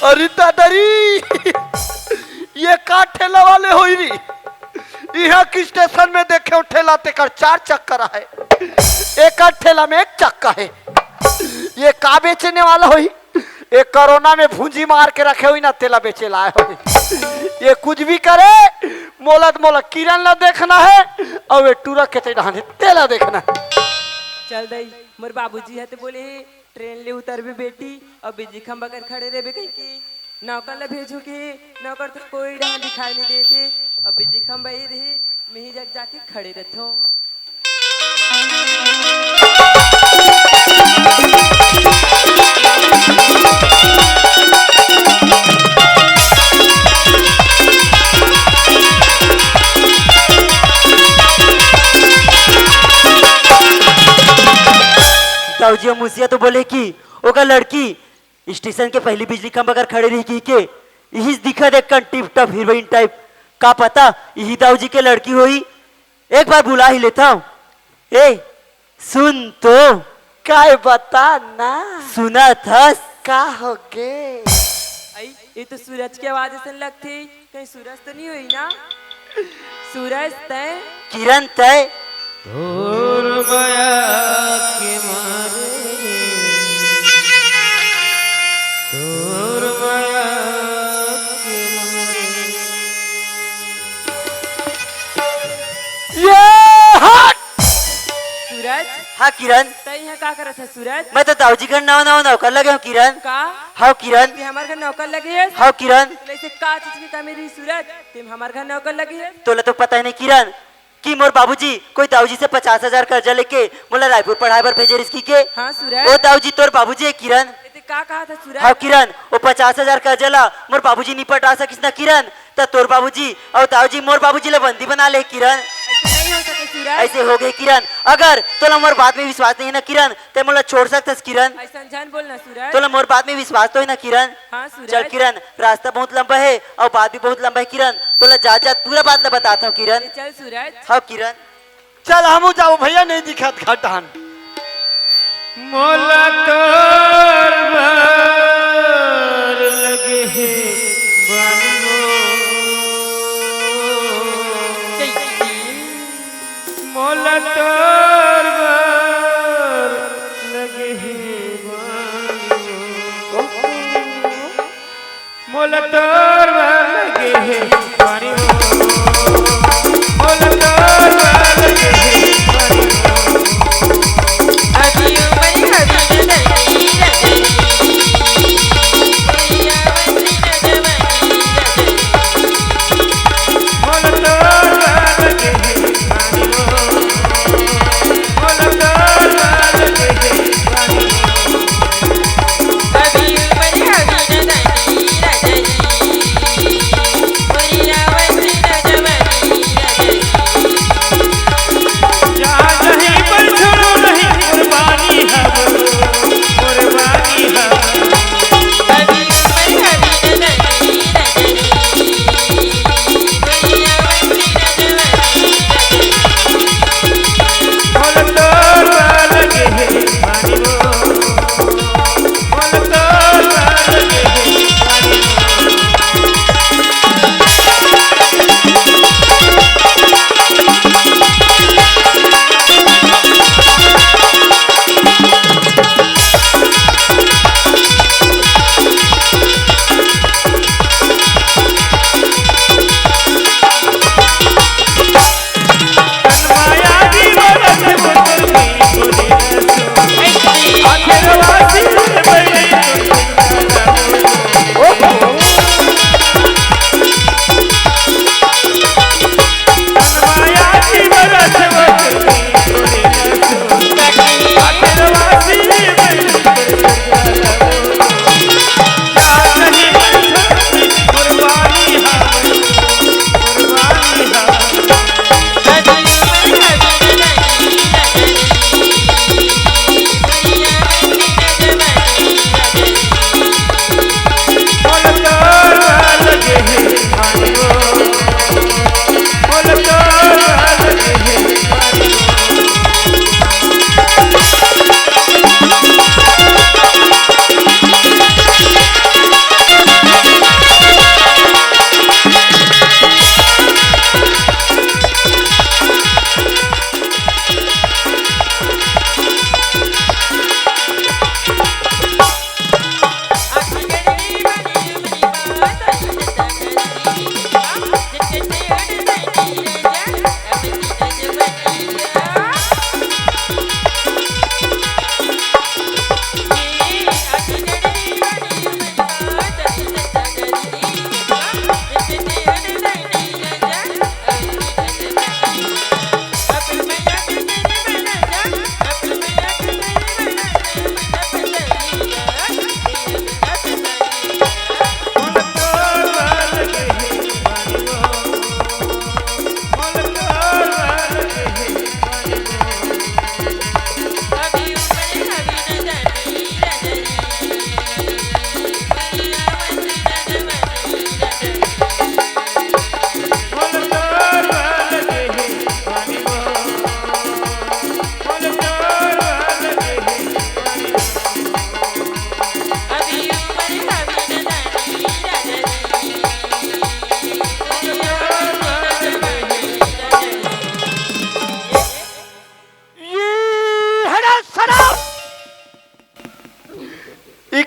अरे दादारी ये का ठेला वाले हो रही यहाँ की स्टेशन में देखे ठेला तेकर 4 चक्कर है, एक ठेला में 1 चक्का है। ये का बेचने वाला हुई? ये कोरोना में भूंजी मार के रखे हुई ना तेला बेचे लाए हुई। ये कुछ भी करे मोला किरण ला देखना है और ये टूरा के तेला देखना है। चल दई मोर बाबूजी है तो बोले ट्रेन ले उतर भी बेटी और बिजली खंबा कर खड़े रहे कहीं के नौकर ला भेजो के नौकर तो कोई डांड दिखाई नहीं देते और बिजली खंबा ही रहे मैं ही जग जाके खड़े रहता ताऊजी मुसिया तो बोले कि ओका लड़की स्टेशन के पहली बिजली खंबा कर खड़े रही की के यही दिखा देख कर टिप टप हीरोइन टाइप का पता यही ताऊजी के लड़की हुई। एक बार बुला ही लेता हूँ। ए सुन तो काय बता ना सुना था का हो गे? आई ये तो सूरज की आवाज ऐसे लगती कहीं सूरज तो नहीं हुई ना? सूरज तय किरण तय सूरज हाँ किरण तय यहाँ का करत है सूरज? मैं तो ताऊजी घर नाव नाव नौकर लगे हूँ किरण। का हाँ किरण ते हमारे घर नौकर लगी है? हाँ किरण ऐसे का चीज की कमी रही सूरज तुम हमारे घर नौकर लगी है? तोला तो पता ही नहीं किरण कि मोर बाबूजी कोई ताऊजी से 50,000 कर्जा लेके मोला रायपुर पढ़ाई पर भेजे रिस्की के। हाँ सूरज ओ ताऊजी तोर बाबूजी है किरण। ते का कहा था सूरज? हाँ किरण वो 50,000 कर्जा ला मोर बाबूजी नहीं पटा सकिस ना किरण तो तोर बाबूजी और ताऊजी मोर बाबूजी ला बंदी बना ले किरण। ऐसे नहीं हो सके सूरज। ऐसे हो गए किरण। अगर तोला मोर बात में विश्वास नहीं है ना किरण ते मोला छोड़ सकतस किरण। ऐसा जान बोलना सूरज। तोला मोर बात में विश्वास तो है ना किरण? हाँ सूरज। चल किरण रास्ता बहुत लंबा है और बात भी बहुत लंबा है किरण तोला जा पूरा बात ला बताता हूँ किरण। चल सूरज। हाँ किरण चल हमू जाओ भैया नहीं दिखत घटान मोला तोर बार लगे है बानो मोला तोर बार लगे है बानो मोला तोर बार लगे है बानो मोला तोर बार लगे है बानो Bye.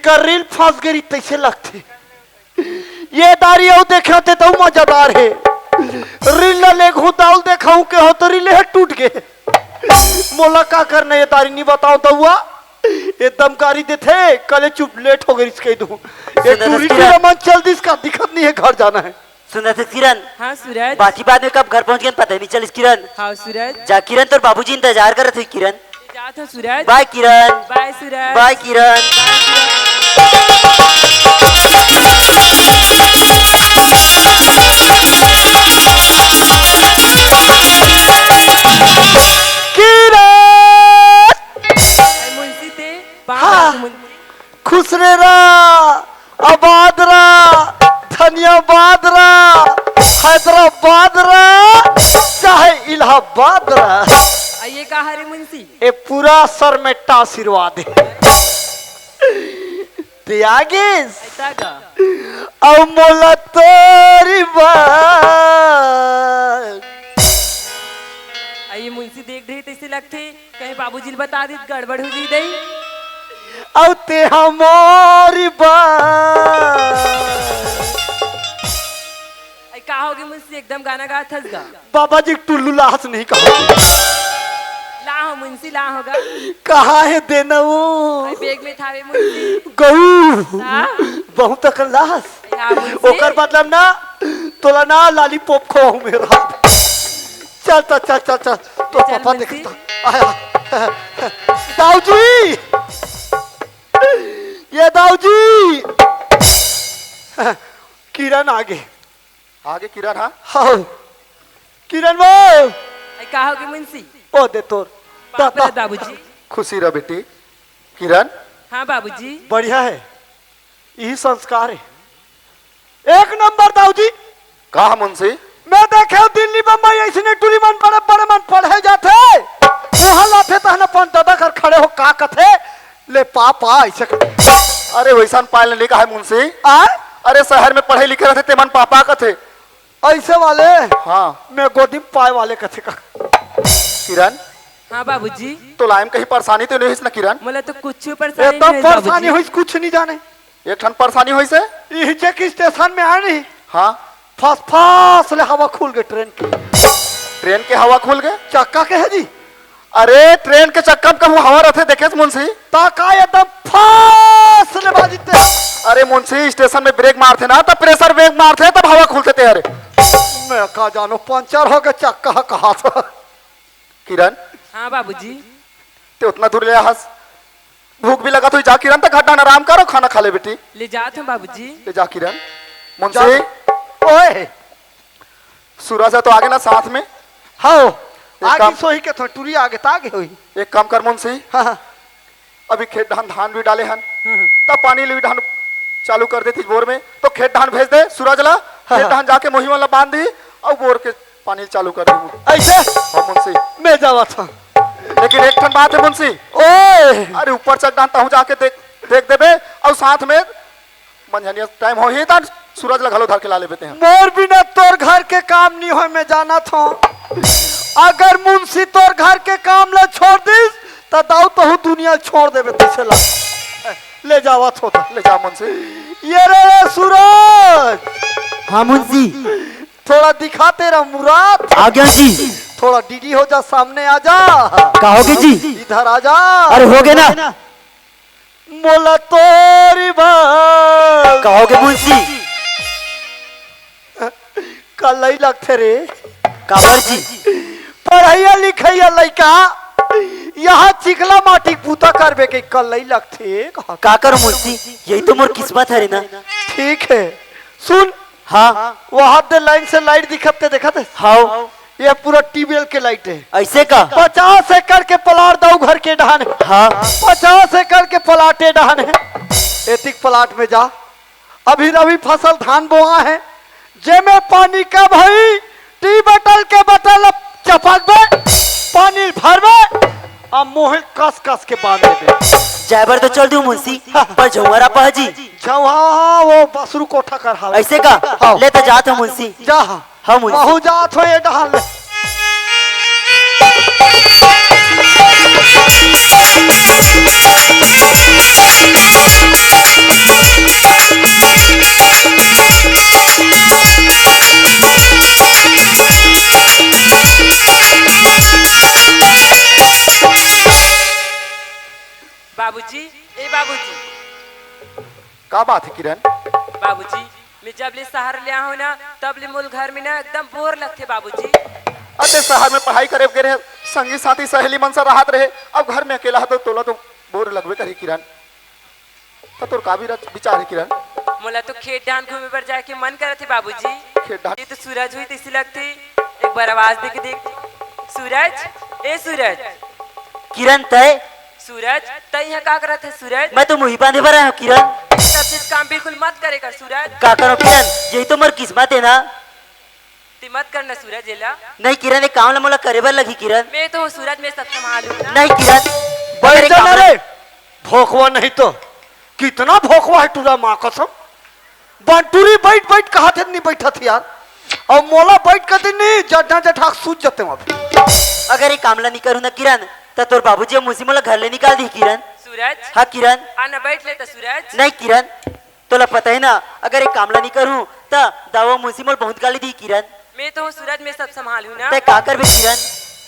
इनका रील फंस गई तैसे लगते ये दारी आओ देखे होते तो मजेदार है रील ले दाउल देखाऊं के हो तो रील है टूट गए मोला का करना ये दारी नहीं बताओ तो हुआ एकदम गाड़ी देते कल चुप लेट हो गई इसके दूं ये टूरिस्ट मन जल्दी इसका दिक्कत नहीं है घर जाना है सुंदर से किरण हाँ सूरज बाकी बाद में कब घर पहुंच गए पता ही नहीं चल किरण हाँ सूरज जा किरण तो बाबूजी इंतजार कर रहे थे किरण जाता सूरज बाय किरण बाय सूरज बाय किरण मुंशी थे हाँ। खुश रे रा आबाद रा धन्यवाद रा हैदराबाद रा चाहे इलाहाबाद रा आइए कहा रे मुंशी ये पूरा सर में आशीर्वाद है ते आगे ऐसा का अब मोला तोरी बात आइए मुंशी देख रहे थे लगते कहीं बाबूजी ने बता दी गड़बड़ हो गई दई अब ते हमारी बात कहा होगी मुंशी एकदम गाना गा थस गा बाबा जी टुल्लू लाहस नहीं कहा ला हो मुंशी ला होगा कहा है देना वो बैग में था वे मुंशी गऊ हाँ? बहुत अकल लाहस हाँ, मुंशी। ओकर मतलब ना तोला ना लॉलीपॉप खो मेरा चल चल चल चल चल तो चल पापा मुंशी। देखता आया दाऊजी ये दाऊजी किरण आगे आगे किरण हाँ हाँ किरण वो कहा होगी मुंशी ओ दे तोर बाप रे बाबूजी खुशी रह बेटी किरण हाँ बाबूजी बढ़िया है यही संस्कार है एक नंबर दाऊजी कहा मुंशी मैं देखे दिल्ली बम्बई ऐसे टूरी मन बड़े बड़े मन पढ़े जाते वहां लाते तहन अपन दादा कर खड़े हो का कथे ले पापा ऐसे अरे वैसा पायल लिखा है मुंशी आ अरे शहर में पढ़े लिखे रहते तेमन पापा का थे ऐसे वाले हाँ मैं गोदी पाए वाले कथे का किरण हाँ बाबूजी तो लाइम कहीं परेशानी तो नहीं ना किरण मोला तो कुछ ये परेशानी तो नहीं परेशानी हुई कुछ नहीं जाने एक ठन परेशानी हुई से यही जे की स्टेशन में आनी हाँ फास फास ले हवा खुल गई ट्रेन की ट्रेन के हवा खुल गए चक्का के है जी अरे ट्रेन के चक्कर में कहूँ हवा रहते देखे मुंशी ताका एकदम फास ले बाजीते अरे मुंशी स्टेशन में ब्रेक मारते ना तब प्रेशर ब्रेक मारते तब हवा खुलते थे अरे मैं कहा जानो पंचर हो गया चक्का कहा था किरण हाँ बाबूजी ते उतना दूर ले हंस भूख भी लगा तो जा किरण तक घटना आराम करो खाना खा ले बेटी ले जाते हूँ बाबूजी ले जा किरण मुंशी ओए सूरज है तो आगे ना साथ में हाँ आगे काम- सोही के थोड़ी टूरी आगे तागे हुई एक काम कर मुंशी हाँ हाँ अभी खेत धान धान भी डाले हन तब पानी ले भी धान चालू कर देती बोर में तो खेत धान भेज दे सूरज ला खेत धान जाके मोही वाला बांध दी और बोर के पानी चालू कर दी ऐसे हाँ मुंशी मैं जावा था लेकिन एक ठन बात है मुंशी ओए अरे ऊपर चक डांता हूँ जाके देख देबे और साथ में मंझनिया टाइम हो ही था सूरज ला घलो धर के ला लेते हैं मोर बिना तोर घर के काम नहीं हो मैं जाना था अगर मुंशी तोर घर के काम ला छोड़ दिस तो दाऊ तो दुनिया छोड़ देवे तैसे ला ले जावा तो ले जा मुंशी ये रे सूरज हाँ मुंशी थोड़ा दिखा तेरा मुराद आ गया जी थोड़ा डीडी हो जा सामने आ जा कहोगे जी इधर आ जा अरे हो गए ना मोला तोरी बात कहोगे मुंशी कल ही लगते रे काबर जी पढ़ैया लिखैया लइका यहाँ चिकला माटी पूता करबे के कल ही लगते कहा का करो मुंशी यही तो मोर किस्मत है ना ठीक है सुन हाँ वहां दे लाइन से लाइट दिखते देखते हाँ ये पूरा टीबीएल के लाइट है ऐसे का 50 एकड़ के प्लाट दाऊ घर के डहान है हाँ 50 एकड़ के प्लाटे डहान है एतिक प्लाट में जा अभी रवि फसल धान बोआ है जे में पानी का भाई टी बटल के बटल चपक में पानी भर में अब मोहित कस कस के बांधे दे जाबर तो चल दूं मुंशी पर झुमरा पाजी जहाँ वो बसरू कोठा कर हाल ऐसे का हाँ। ले तो जात हूं मुंशी जा हाँ मुंशी बहु जात हो ये डहान ले बाबूजी, ए बाबूजी, का बात है किरण? बाबूजी, मैं जब ले शहर ले आऊँ ना तब ले मूल घर में ना एकदम बोर लगते बाबूजी। अरे शहर में पढ़ाई करे के रहे, संगी साथी सहेली मन से राहत रहे, अब घर में अकेला है तो तोला तो बोर लगबे करे किरण। तो तोर का भी विचार है किरण? मोला तो खेत डान घूमे पर जाके मन करे थे बाबूजी। खेत डान? ये तो सूरज हुई इसी लगती, एक बार आवाज दे के देख। सूरज, ए सूरज। किरण तय सूरज, तय यहाँ का करत है सूरज? मैं तो मुही बांधे पर आया हूँ किरण। सब चीज काम बिल्कुल मत करे कर सूरज। का करो किरण, यही तो मोर किस्मत है ना। ती मत करना सूरज जेला। नहीं किरण, एक काम ला मोला करे बर लगी किरण। मैं तो हूँ सूरज, मैं सब संभालू ना। नहीं किरण, बैठ मेरे जा काम रे, भोकवा नहीं तो कितना भोकवा है तुरा माँ कसम। बंटूरी बैठ बैठ कहा थे नहीं बैठा थी यार, और मोला बैठ कर दिन नहीं जड्डा जठाक सूझ जाते वहां। अगर एक कामला नहीं करूँ ना किरण तो तोर बाबूजी मुझे मोला घर ले निकाल दी किरण। सूरज, हाँ किरण। आना बैठ लेता सूरज। नहीं किरण, तोला पता है ना अगर एक कामला नहीं करूँ तो दावा मुझे मोल बहुत गाली दी किरण। मैं तो हूँ सूरज, मैं सब संभालू ना। तय का कर भी किरण?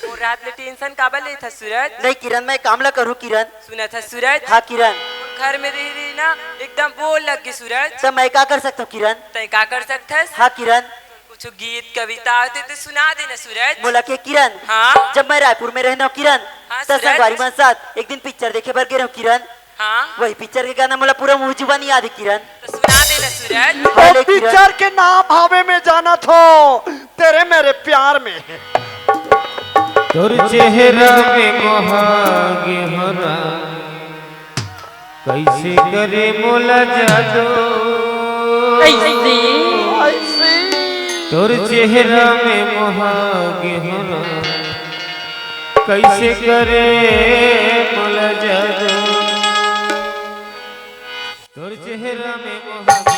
और रात में टेंशन काबल ले था सूरज। नहीं किरण, मैं कामला करूँ किरण। सुना था सूरज, हाँ किरण। घर में रही रही ना एकदम बोर लग गई सूरज। तो मैं क्या कर सकता हूँ किरण? तय का कर सकता? हाँ किरण। कुछ गीत कविता आते तो सुना देना सूरज। बोला के किरण, हाँ जब मैं रायपुर में रहना हूँ किरण हाँ, तो सूरज। संगवारी मन साथ एक दिन पिक्चर देखे बर गए किरण। हाँ, वही पिक्चर के गाना मोला पूरा मुंह जुबानी याद है किरण। तो सुना देना सूरज। हाँ, तो किरण। पिक्चर के नाम भावे में जाना थो तेरे मेरे प्यार में है। तोर चेहरा में मोहागे हरा, कैसे करे मोला जादू। तोर चेहरा में मोहागे हरा, कैसे करे मोला जादू। तोर चेहरा में मोहागे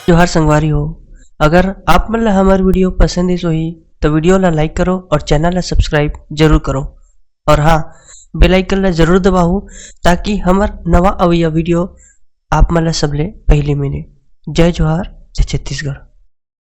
जोहार संगवारी हो। अगर आप मन ला हमार वीडियो पसंद है सोही तो वीडियो ला लाइक करो और चैनल ला सब्सक्राइब जरूर करो। और हाँ, बेल आइकन ला जरूर दबाओ ताकि हमार नवा अवैया वीडियो आप मन ला सबले पहले मिले। जय जोहार, जय छत्तीसगढ़।